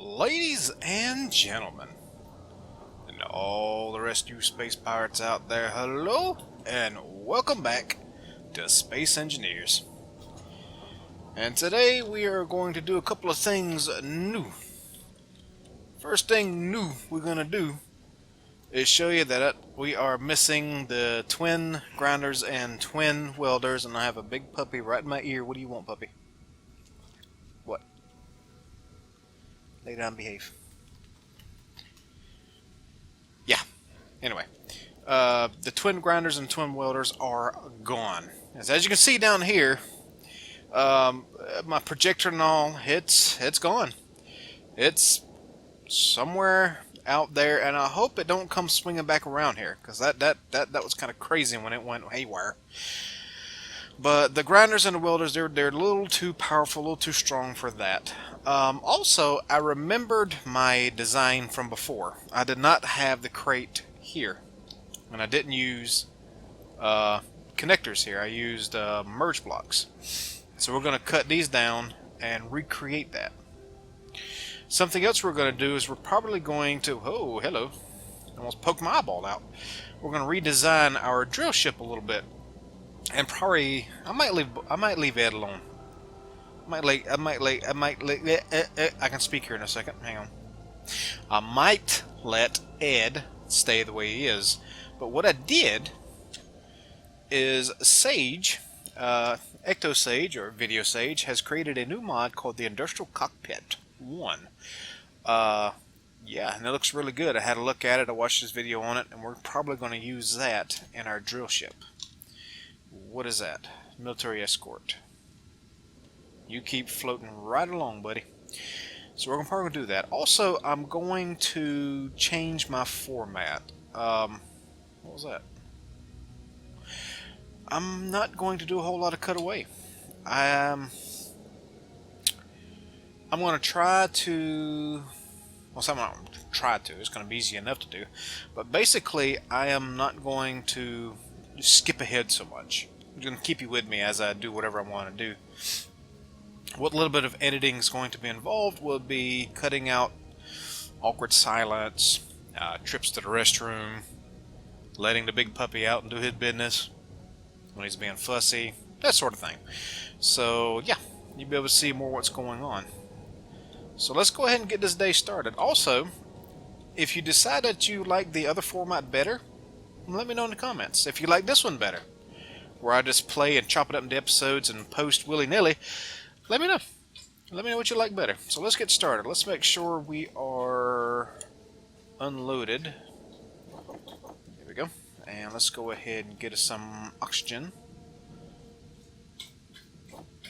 Ladies and gentlemen, and all the rest of you space pirates out there, hello and welcome back to Space Engineers. And today we are going to do a couple of things new. First thing new we're going to do is show you that we are missing the twin grinders and twin welders, and I have a big puppy right in my ear. What do you want, puppy? What? Lay down, behave. Yeah. Anyway, the twin grinders and twin welders are gone. As you can see down here, my projector and all, it's gone. It's somewhere out there, and I hope it don't come swinging back around here, because that was kind of crazy when it went haywire. But the grinders and the welders, they're a little too powerful, a little too strong for that. Also, I remembered my design from before. I did not have the crate here, and I didn't use connectors here. I used merge blocks. So we're going to cut these down and recreate that. Something else we're going to do is we're probably going to... Oh, hello. Almost poked my eyeball out. We're going to redesign our drill ship a little bit. And probably, I might leave Ed alone. I can speak here in a second. Hang on. I might let Ed stay the way he is. But what I did is Sage, Ecto Sage or Video Sage, has created a new mod called the Industrial Cockpit 1. Yeah, and it looks really good. I had a look at it. I watched this video on it, and we're probably going to use that in our drill ship. What is that? Military escort. You keep floating right along, buddy. So we're probably going to do that. Also, I'm going to change my format. What was that? I'm not going to do a whole lot of cutaway. I'm going to try to... Well, I'm not going to try to. It's going to be easy enough to do. But basically, I am not going to skip ahead so much. I'm going to keep you with me as I do whatever I want to do. What little bit of editing is going to be involved will be cutting out awkward silence, trips to the restroom, letting the big puppy out and do his business when he's being fussy, that sort of thing. So yeah, you'll be able to see more what's going on. So let's go ahead and get this day started. Also, if you decide that you like the other format better, let me know in the comments. If you like this one better, where I just play and chop it up into episodes and post willy-nilly, let me know. Let me know what you like better. So let's get started. Let's make sure we are unloaded. There we go. And let's go ahead and get us some oxygen.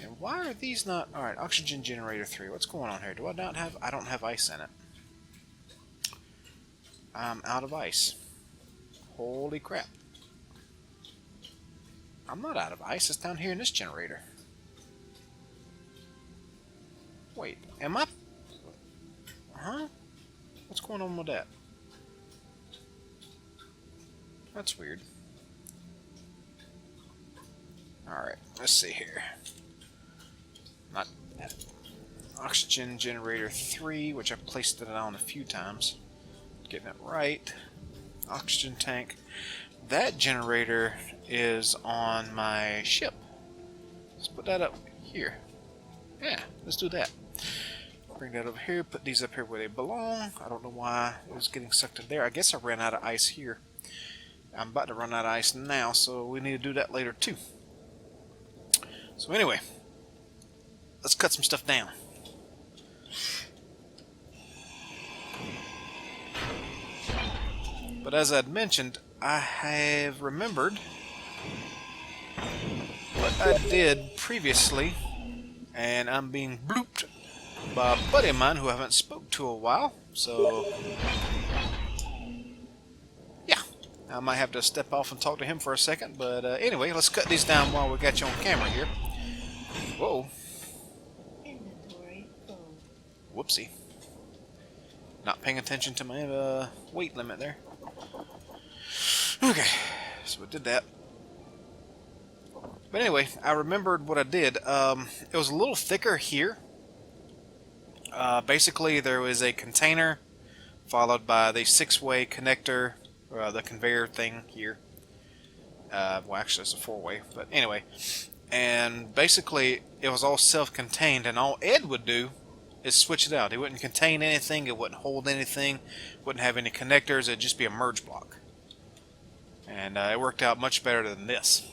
And why are these not... Alright, oxygen generator 3. What's going on here? Do I not have... I don't have ice in it. I'm out of ice. Holy crap. I'm not out of ice. It's down here in this generator. Wait, am I... Huh? What's going on with that? That's weird. Alright, let's see here. Not that. Oxygen generator 3, which I've placed it on a few times. Getting it right. Oxygen tank. That generator is on my ship. Let's put that up here. Yeah, let's do that. Bring that over here, put these up here where they belong. I don't know why it was getting sucked in there. I guess I ran out of ice here. I'm about to run out of ice now, so we need to do that later too. So anyway, let's cut some stuff down. But as I'd mentioned, I have remembered what I did previously, and I'm being blooped by a buddy of mine who I haven't spoke to a while, so yeah, I might have to step off and talk to him for a second, but anyway, let's cut these down while we got you on camera here. Whoa. Whoopsie. Not paying attention to my weight limit there. Okay, so we did that. But anyway, I remembered what I did. It was a little thicker here. Basically, there was a container followed by the 6-way connector, the conveyor thing here. Well, actually, it's a 4-way, but anyway. And basically, it was all self-contained, and all Ed would do is switch it out. It wouldn't contain anything, it wouldn't hold anything, wouldn't have any connectors, it'd just be a merge block. And it worked out much better than this.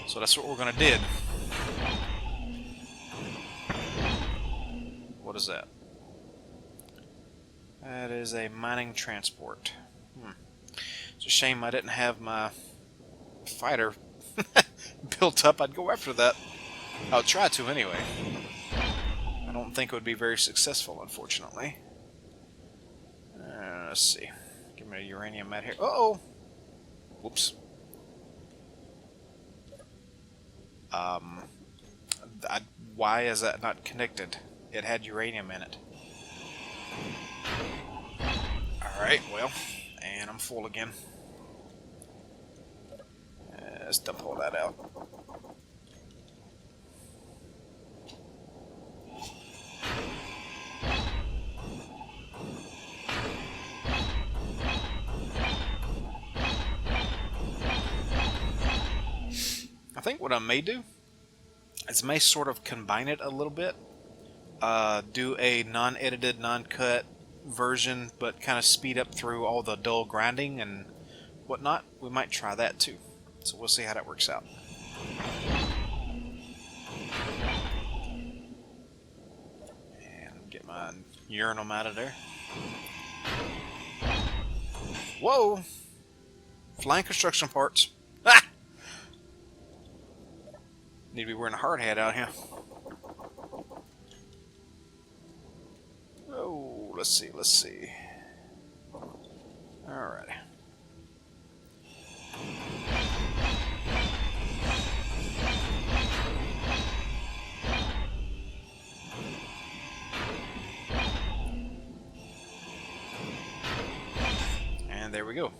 So that's what we're going to do. What is that? That is a mining transport. It's a shame I didn't have my fighter built up. I'd go after that. I'll try to anyway. I don't think it would be very successful, unfortunately. Let's see. Give me a uranium mat here. Uh-oh! Whoops. Why is that not connected? It had uranium in it. Alright, well, and I'm full again. Let's dump all that out. I think what I may do is may sort of combine it a little bit. Do a non-edited, non-cut version, but kind of speed up through all the dull grinding and whatnot. We might try that too. So we'll see how that works out. And get my urinal out of there. Whoa! Flying construction parts. Ah! Need to be wearing a hard hat out here. Oh, let's see. Alright. And there we go.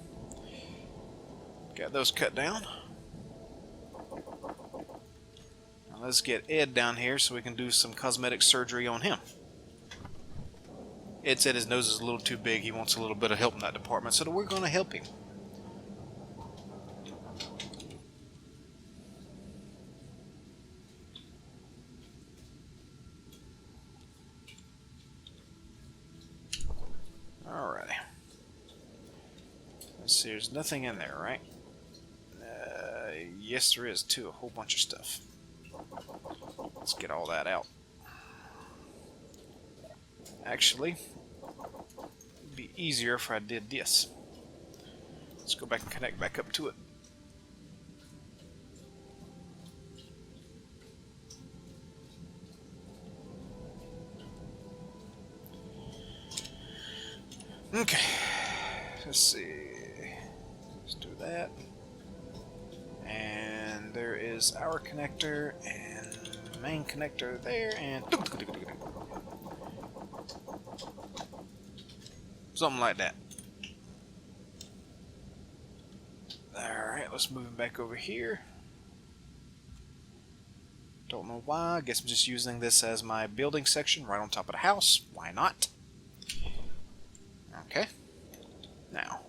Got those cut down. Now let's get Ed down here so we can do some cosmetic surgery on him. Ed said his nose is a little too big. He wants a little bit of help in that department, so we're going to help him. Alrighty. Let's see, there's nothing in there, right? Yes, there is, too. A whole bunch of stuff. Let's get all that out. Actually, it'd be easier if I did this. Let's go back and connect back up to it. Okay, let's see. Let's do that. And there is our connector and main connector there, and something like that. Alright, let's move him back over here. Don't know why. I guess I'm just using this as my building section right on top of the house. Why not? Okay. Now.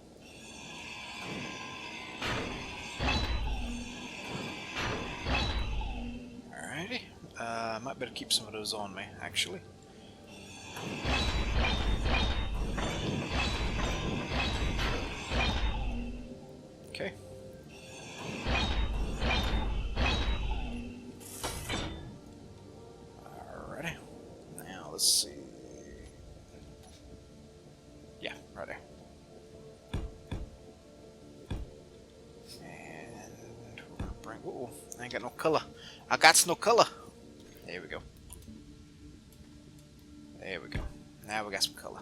Alrighty. I might better keep some of those on me, actually. Okay. Alrighty. Now let's see. Yeah, right there. And we're gonna bring. Whoa, I ain't got no color. I got no color. There we go. There we go. Now we got some color.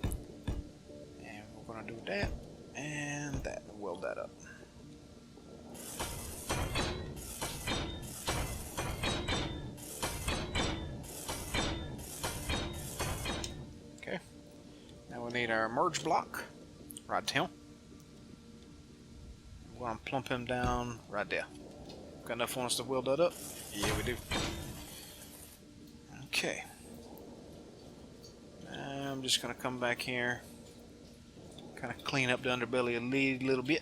And we're gonna do that and that and weld that up. Okay. Now we need our merge block right here. We're gonna plump him down right there. Got enough on us to weld that up? Yeah, we do. Okay. I'm just going to come back here, kind of clean up the underbelly a little bit.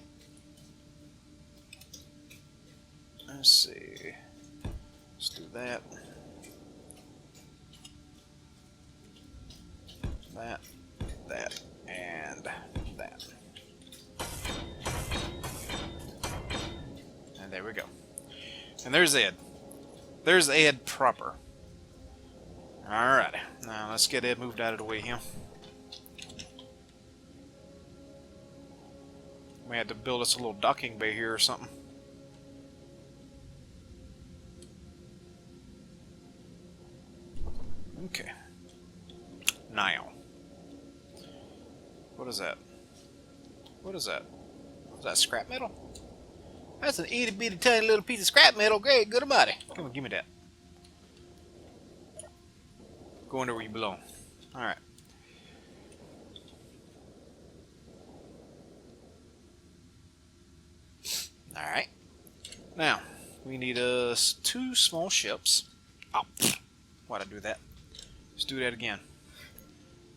Let's see. Let's do that. That, and that. And there we go. And there's Ed. There's Ed proper. Alright, now let's get Ed moved out of the way here. We had to build us a little docking bay here or something. Okay. Now. What is that? What is that? Is that scrap metal? That's an itty bitty tiny little piece of scrap metal. Great, good about it. Come on, give me that. Go under where you belong. Alright. Alright. Now, we need us 2 small ships. Oh, why'd I do that? Let's do that again.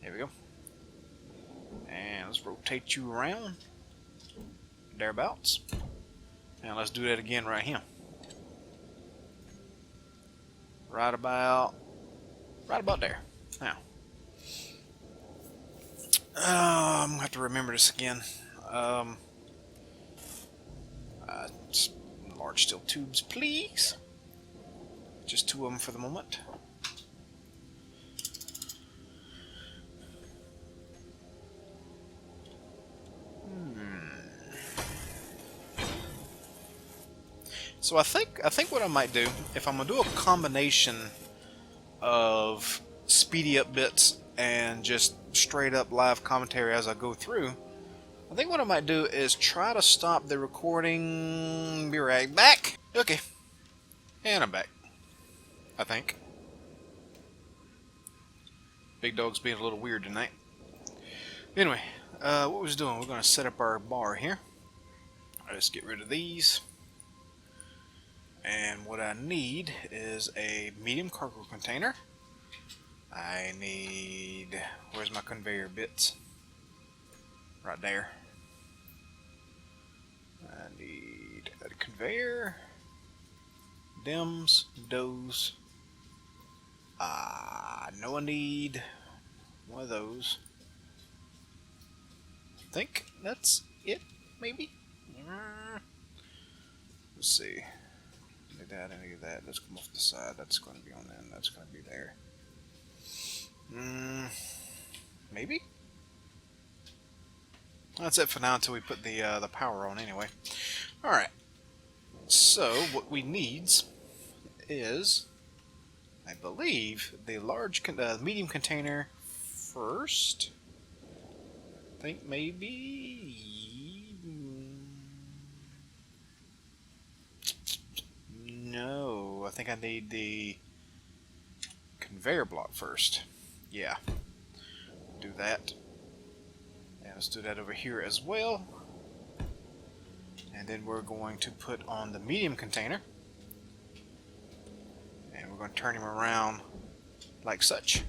There we go. And let's rotate you around. Thereabouts. And let's do that again right here. Right about there. Now. I'm going to have to remember this again. Large steel tubes, please. Just 2 of them for the moment. So I think what I might do, if I'm gonna do a combination of speedy up bits and just straight up live commentary as I go through, I think what I might do is try to stop the recording. Be right back. Okay, and I'm back. I think. Big dog's being a little weird tonight. Anyway, what we was doing, we're gonna set up our bar here. Let's get rid of these. And what I need is a medium cargo container. I need... Where's my conveyor bits? Right there. I need a conveyor. Those. I know I need one of those. I think that's it, maybe? Let's see. Need that, I need that. Let's come off the side. That's going to be on there, and that's going to be there. Maybe? That's it for now until we put the power on anyway. Alright. So, what we need is, I believe, the medium container first. I think maybe... No, I think I need the conveyor block first. Yeah. Do that. And let's do that over here as well. And then we're going to put on the medium container. And we're going to turn him around like such.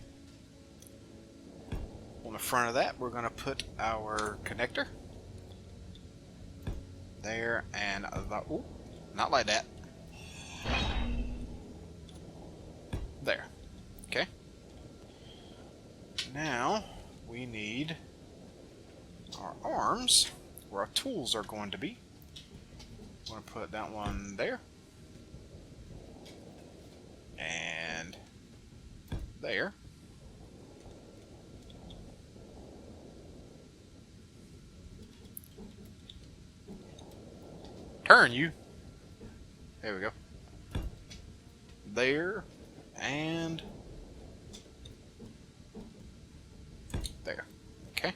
On the front of that, we're going to put our connector. There, and ooh, not like that. There. Okay. Now we need our arms where our tools are going to be. I'm going to put that one there. And there. Turn you. There we go. There and there. Okay.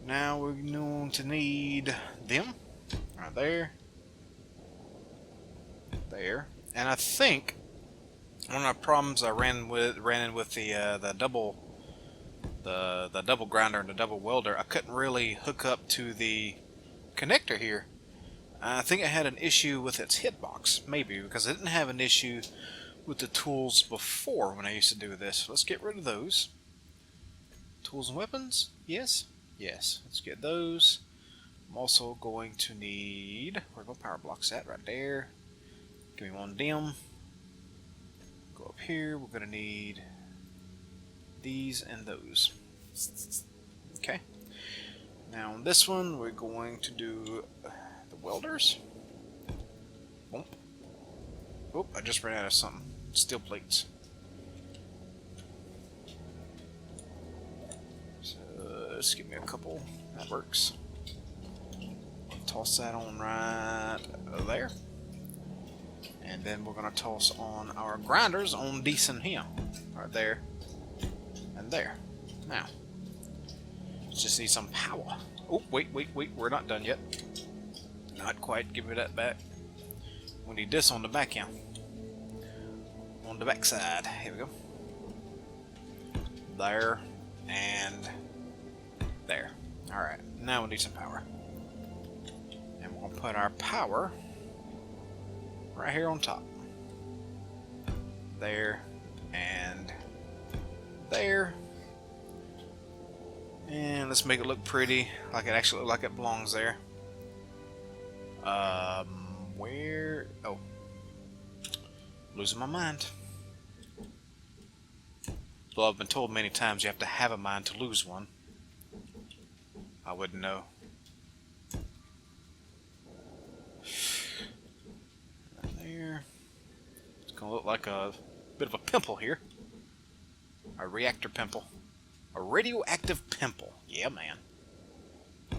Now we're going to need them right there, there, and I think one of the problems I ran in with the double grinder and the double welder, I couldn't really hook up to the connector here. I think I had an issue with its hitbox, maybe, because I didn't have an issue with the tools before when I used to do this. Let's get rid of those. Tools and weapons? Yes? Yes. Let's get those. I'm also going to need... Where are my power blocks at? Right there. Give me one dim. Go up here. We're going to need these and those. Okay. Now on this one, we're going to do the welders. Oh, oh, I just ran out of something. Steel plates. So just give me a couple. That works. Toss that on right there. And then we're going to toss on our grinders on decent here. Right there. And there. Now. Just need some power. Oh, wait. We're not done yet. Not quite. Give me that back. We need this on the back end. On the back side. Here we go. There. And there. Alright. Now we need some power. And we're going to put our power right here on top. There. And there. And let's make it look pretty, like it actually look like it belongs there. Where? Oh, losing my mind. Though I've been told many times you have to have a mind to lose one. I wouldn't know. Right there. It's gonna look like a bit of a pimple here. A reactor pimple. A radioactive pimple. Yeah, man.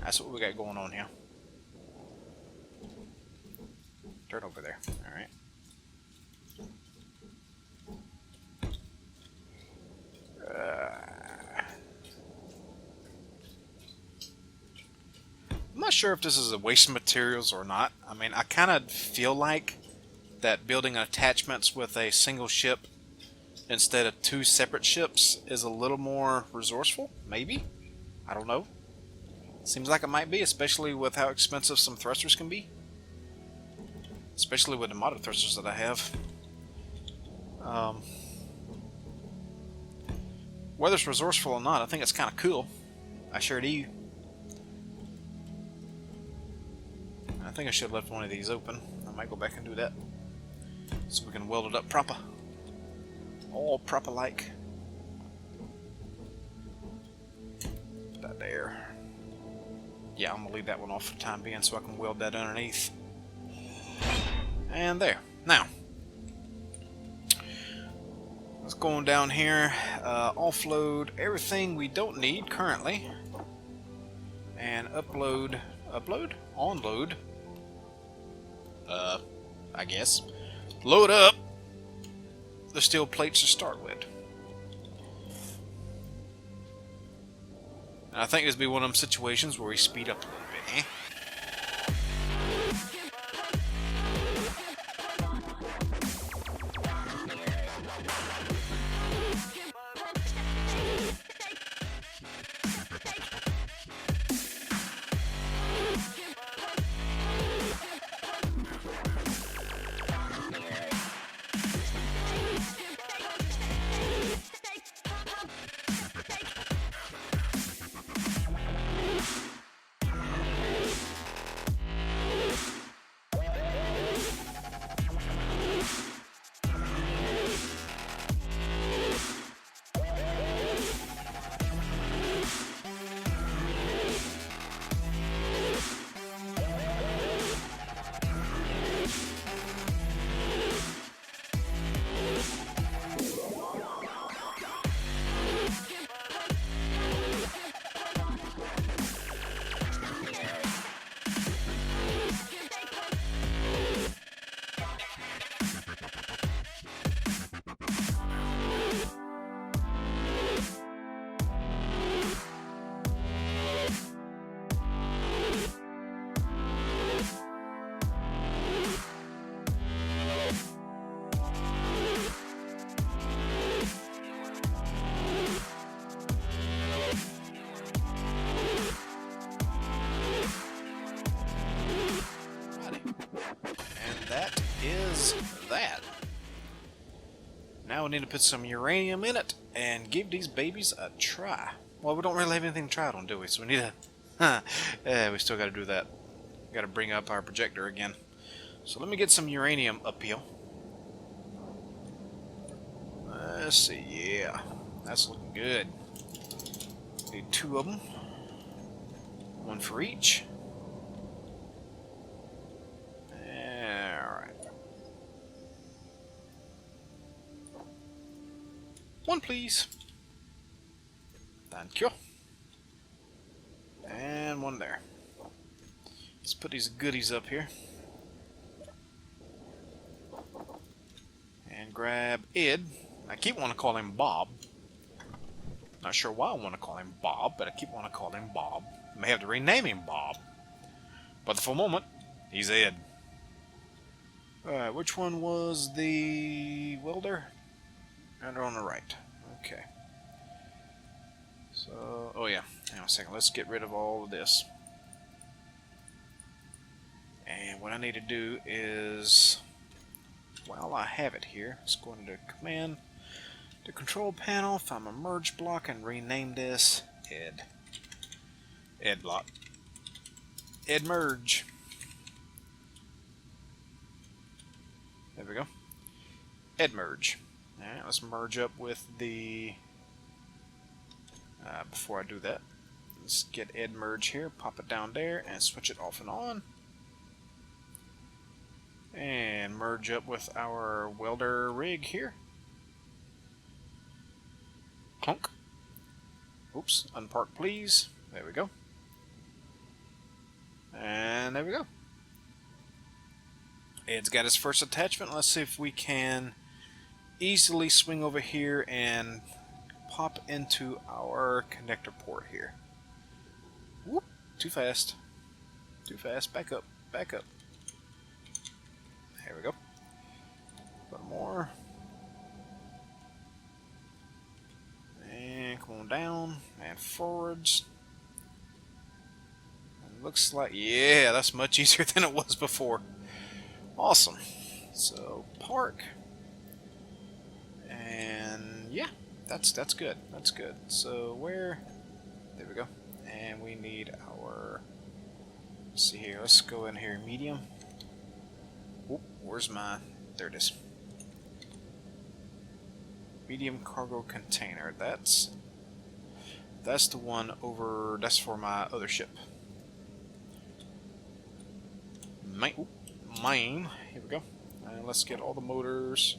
That's what we got going on here. Turn over there. Alright. I'm not sure if this is a waste of materials or not. I mean, I kind of feel like that building attachments with a single ship instead of two separate ships is a little more resourceful, maybe? I don't know. Seems like it might be, especially with how expensive some thrusters can be. Especially with the modded thrusters that I have. Whether it's resourceful or not, I think it's kind of cool. I sure do. I think I should have left one of these open. I might go back and do that. So we can weld it up proper. All proper like. Put that there. Yeah, I'm gonna leave that one off for the time being so I can weld that underneath. And there. Now, let's go on down here. Offload everything we don't need currently, and upload. Onload. I guess. Load up the steel plates to start with. And I think this will be one of them situations where we speed up a little bit, eh? That. Now we need to put some uranium in it and give these babies a try. Well, we don't really have anything to try it on, do we? So we need to... yeah, we still got to do that. Got to bring up our projector again. So let me get some uranium up here. Let's see, yeah. That's looking good. Need 2 of them. 1 for each. Alright. 1, please. Thank you. And 1 there. Let's put these goodies up here. And grab Ed. I keep wanting to call him Bob. Not sure why I want to call him Bob, but I keep wanting to call him Bob. I may have to rename him Bob. But for the moment, he's Ed. Alright, which one was the welder? And on the right. Okay. So, oh yeah. Hang on a second. Let's get rid of all of this. And what I need to do is, while I have it here, let's go into command, the control panel, find my merge block, and rename this Ed. Ed block. Ed merge. There we go. Ed merge. Alright, let's merge up with the... before I do that, let's get Ed merge here, pop it down there, and switch it off and on. And merge up with our welder rig here. Clunk. Oops, unpark please. There we go. And there we go. Ed's got his first attachment. Let's see if we can easily swing over here and pop into our connector port here. Whoop, too fast. Too fast. Back up. Back up. There we go. A little more. And come on down and forwards. And looks like, yeah, that's much easier than it was before. Awesome. So park. And yeah, that's good. That's good. So where? There we go. And we need our. Let's see here. Let's go in here. Medium. Oop, where's my? There it is. Medium cargo container. That's the one over. That's for my other ship. Mine. Here we go. And let's get all the motors.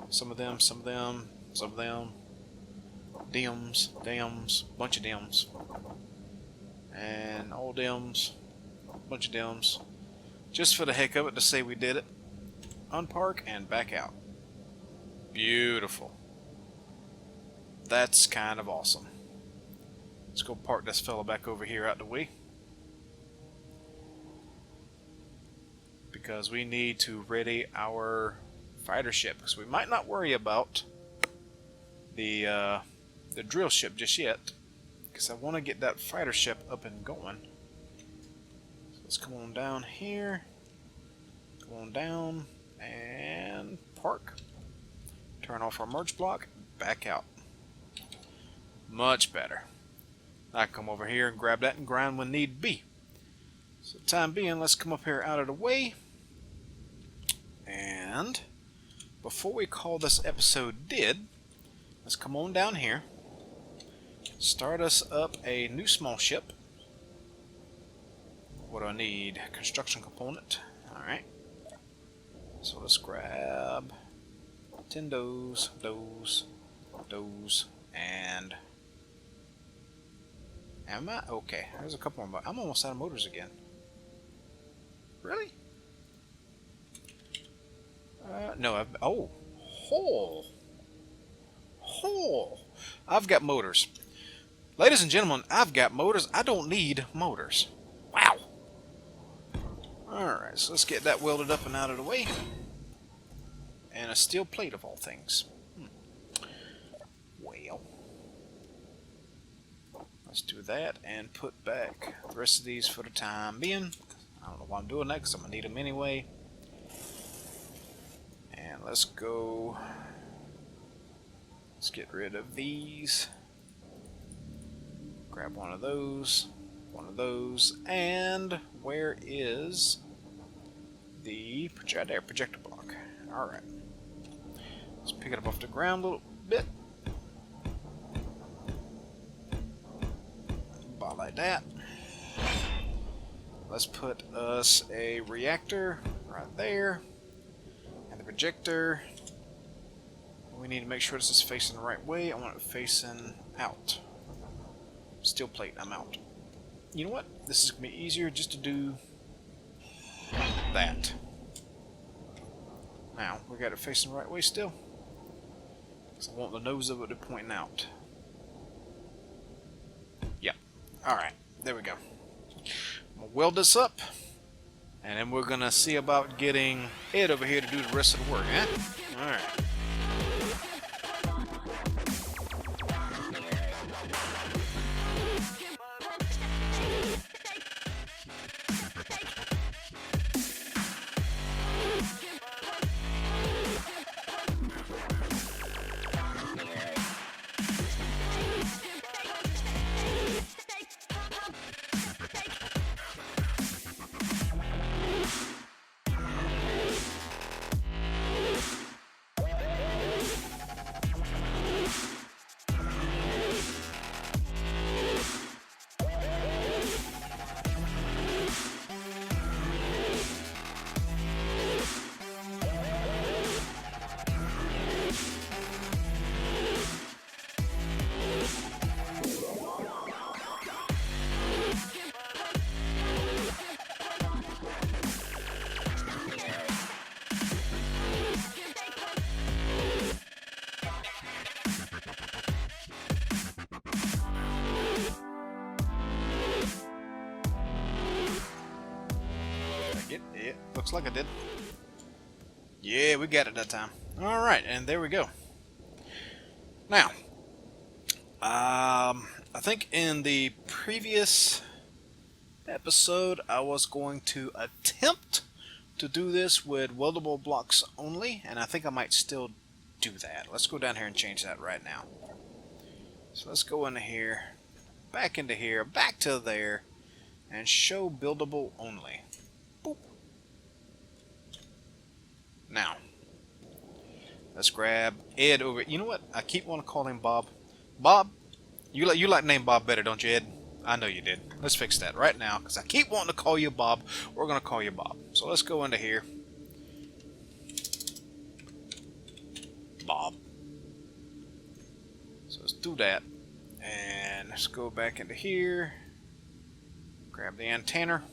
Some of them. Some of them. Some of them. Dims. Dims. Bunch of dims. And all dims. Bunch of dims. Just for the heck of it, to say we did it. Unpark and back out. Beautiful. That's kind of awesome. Let's go park this fella back over here out the way. Because we need to ready our fighter ship. Because we might not worry about the drill ship just yet. Because I want to get that fighter ship up and going. Let's come on down here. Come on down and park. Turn off our merge block. Back out. Much better. I can come over here and grab that and grind when need be. So time being, let's come up here out of the way. And before we call this episode dead, let's come on down here. Start us up a new small ship. What do I need? Construction component. Alright. So let's grab 10 those, and... Am I? Okay, there's a couple more. I'm almost out of motors again. Really? No, I've got motors. Ladies and gentlemen, I've got motors. I don't need motors. Wow. Alright, so let's get that welded up and out of the way. And a steel plate of all things. Well, let's do that and put back the rest of these for the time being. I don't know why I'm doing that because I'm going to need them anyway. And let's go. Let's get rid of these. grab one of those, and where is the projector block? Alright. Let's pick it up off the ground a little bit. About like that. Let's put us a reactor right there. And the projector. We need to make sure this is facing the right way. I want it facing out. Steel plate, I'm out. You know what? This is going to be easier just to do that. Now, we got it facing the right way still. So I want the nose of it pointing out. Yep. Alright, there we go. We'll weld this up, and then we're going to see about getting Ed over here to do the rest of the work, eh? Alright. It looks like I did. Yeah, we got it that time. Alright, and there we go. Now, I think in the previous episode I was going to attempt to do this with weldable blocks only, and I think I might still do that. Let's go down here and change that right now. So let's go into here, back to there, and show buildable only. Boop. Now, let's grab Ed over. You know what? I keep wanting to call him Bob. Bob, you like the name Bob better, don't you, Ed? I know you did. Let's fix that right now, because I keep wanting to call you Bob. We're going to call you Bob. So let's go into here. Bob. So let's do that. And let's go back into here. Grab the antenna.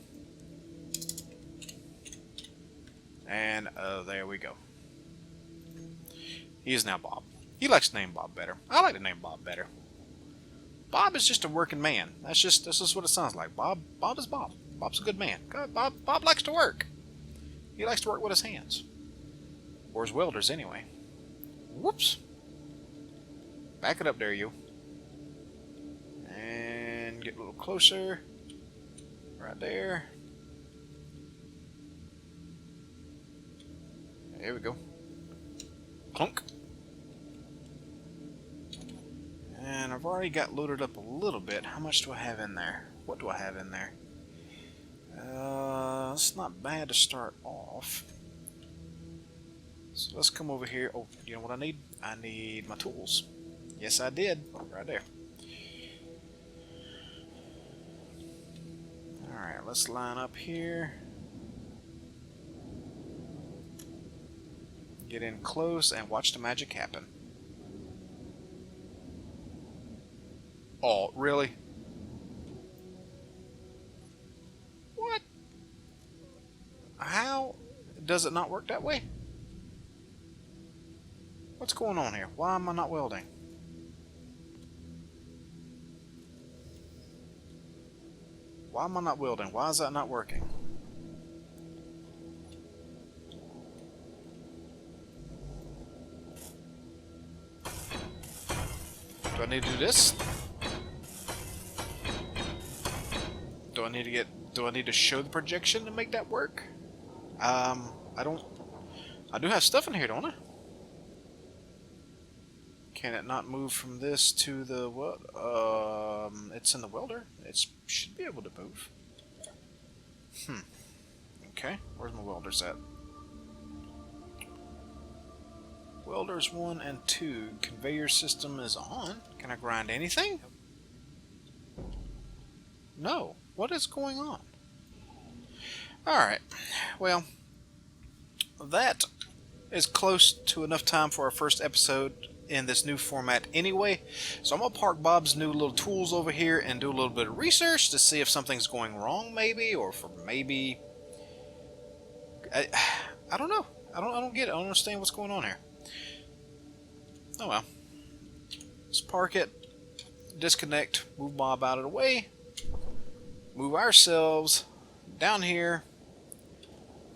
And there we go. He is now Bob. He likes the name Bob better. I like the name Bob better. Bob is just a working man. That's just what it sounds like. Bob is Bob. Bob's a good man. Bob likes to work. He likes to work with his hands. Or his welders, anyway. Whoops. Back it up there, you. And get a little closer. Right there. There we go. Clunk. And I've already got loaded up a little bit. How much do I have in there? What do I have in there? It's not bad to start off. So let's come over here. Oh, you know what I need? I need my tools. Yes, I did. Right there. Alright, let's line up here. Get in close and watch the magic happen. Oh, really? What? How does it not work that way? What's going on here? Why am I not welding? Why am I not welding? Why is that not working? Do I need to do this? Do I need to show the projection to make that work? I do have stuff in here, don't I? Can it not move from this to the what? It's in the welder. It should be able to move. Okay, where's my welders at? Welders 1 and 2. Conveyor system is on. Can I grind anything? No. What is going on? Alright. Well, that is close to enough time for our first episode in this new format anyway. So I'm going to park Bob's new little tools over here and do a little bit of research to see if something's going wrong maybe, or for maybe... I don't know. I don't get it. I don't understand what's going on here. Oh well. Let's park it, disconnect, move Bob out of the way, move ourselves down here,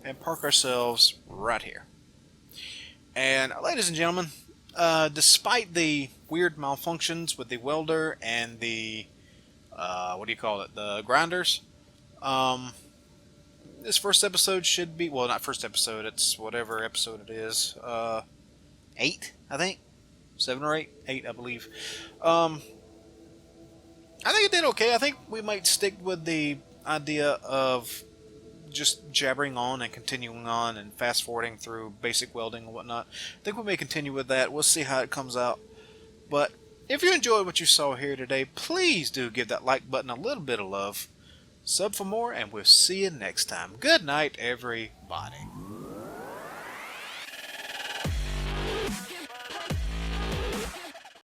and park ourselves right here. And ladies and gentlemen, despite the weird malfunctions with the welder and the, what do you call it, the grinders, this first episode should be, well, not first episode, it's whatever episode it is, 8, I think. 7 or 8? 8, I believe. I think it did okay. I think we might stick with the idea of just jabbering on and continuing on and fast forwarding through basic welding and whatnot. I think we may continue with that. We'll see how it comes out. But if you enjoyed what you saw here today, please do give that like button a little bit of love. Sub for more, and we'll see you next time. Good night, everybody.